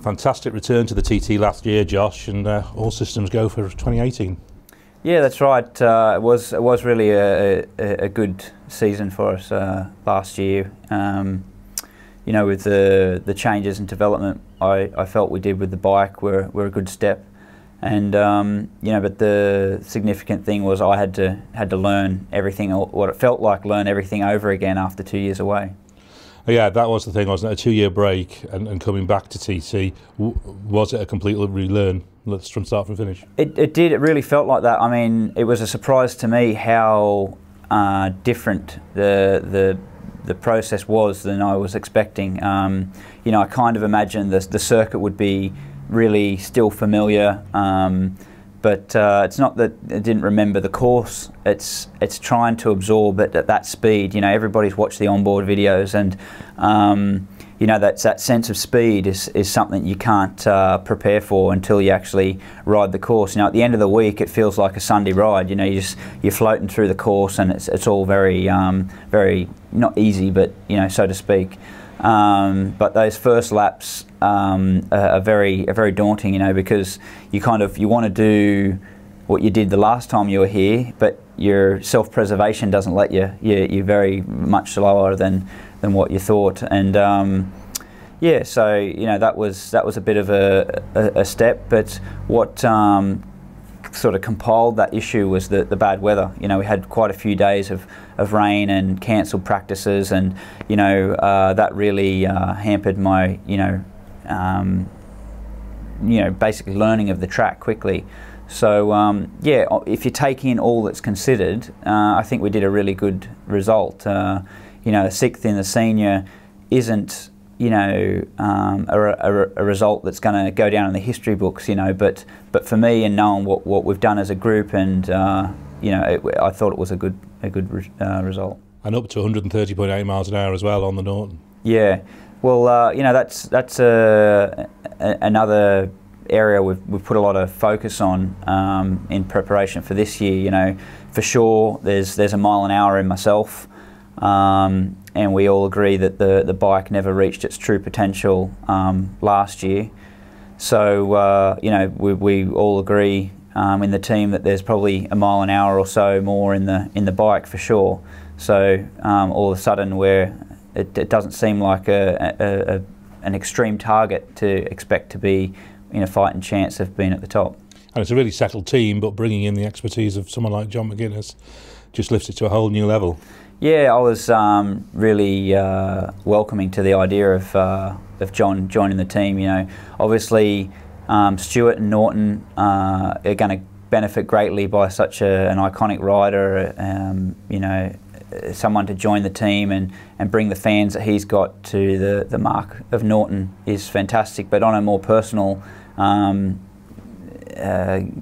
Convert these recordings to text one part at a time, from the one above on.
fantastic return to the TT last year, Josh, and all systems go for 2018. Yeah, that's right. It was really a good season for us last year. You know, with the changes and development I felt we did with the bike were a good step. And you know, but the significant thing was I had to learn everything, what it felt like, learn everything over again after 2 years away. Yeah, that was the thing, wasn't it? A 2-year break and coming back to TT. Was it a complete relearn? Let's from start from finish. It did. It really felt like that. I mean, it was a surprise to me how different the process was than I was expecting. You know, I kind of imagined the circuit would be really still familiar, but it's not that I didn't remember the course. It's trying to absorb it at that speed. You know, everybody's watched the onboard videos, and you know, that sense of speed is something you can't prepare for until you actually ride the course. You know, at the end of the week, it feels like a Sunday ride. You know, you're floating through the course, and it's all very very not easy, but you know, so to speak. But those first laps are very daunting, you know, because you want to do what you did the last time you were here, but your self-preservation doesn't let you. You're very much slower than what you thought, and yeah, so you know, that was a bit of a step. But what sort of compiled that issue was the bad weather. You know, we had quite a few days of rain and cancelled practices, and you know, that really hampered my basically learning of the track quickly. So yeah, if you take in all that's considered, I think we did a really good result. You know, the 6th in the senior isn't, you know, a result that's going to go down in the history books, you know, but for me, and knowing what we've done as a group, and you know, I thought it was a good result. And up to 130.8 miles an hour as well on the Norton. Yeah, well, you know, that's another area we've put a lot of focus on in preparation for this year. You know, for sure, there's a mile an hour in myself. And we all agree that the bike never reached its true potential last year. So you know, we all agree in the team that there's probably a mile an hour or so more in the bike for sure. So all of a sudden, it doesn't seem like an extreme target to expect to be in a fighting chance of being at the top. And it's a really settled team, but bringing in the expertise of someone like John McGuinness just lifts it to a whole new level. Yeah, I was really welcoming to the idea of John joining the team. You know, obviously Stuart and Norton are going to benefit greatly by such an iconic rider. You know, someone to join the team and bring the fans that he's got to the mark of Norton is fantastic. But on a more personal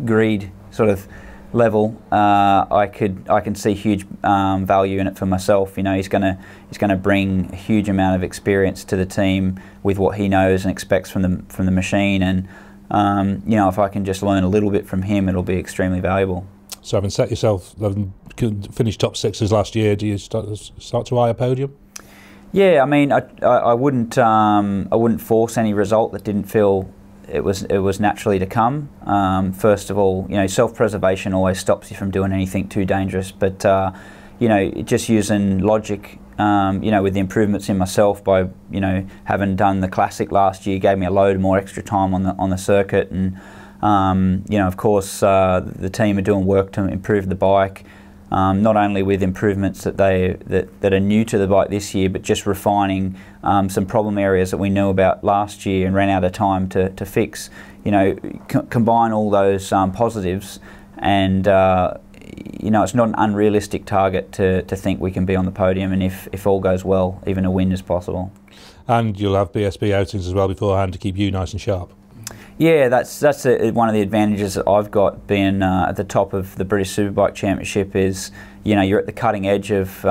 greed sort of level, I can see huge value in it for myself. You know, he's going to bring a huge amount of experience to the team with what he knows and expects from the machine, and you know, if I can just learn a little bit from him, it'll be extremely valuable. So having set yourself, finished top 6s last year, do you start to eye a podium? Yeah, I mean, I wouldn't force any result that didn't feel it was naturally to come. First of all, you know, self-preservation always stops you from doing anything too dangerous. But you know, just using logic, you know, with the improvements in myself by, you know, having done the classic last year, gave me a load more extra time on the circuit, and you know, of course, the team are doing work to improve the bike. Not only with improvements that are new to the bike this year, but just refining some problem areas that we knew about last year and ran out of time to fix. You know, combine all those positives, and you know, it's not an unrealistic target to think we can be on the podium, and if all goes well, even a win is possible. And you'll have BSB outings as well beforehand to keep you nice and sharp. Yeah, that's one of the advantages that I've got being at the top of the British Superbike Championship is, you know, you're at the cutting edge of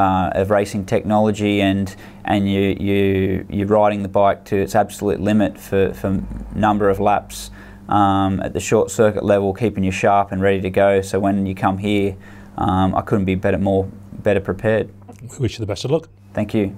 racing technology, and you're riding the bike to its absolute limit for number of laps at the short circuit level, keeping you sharp and ready to go. So when you come here, I couldn't be better prepared. We wish you the best of luck. Thank you.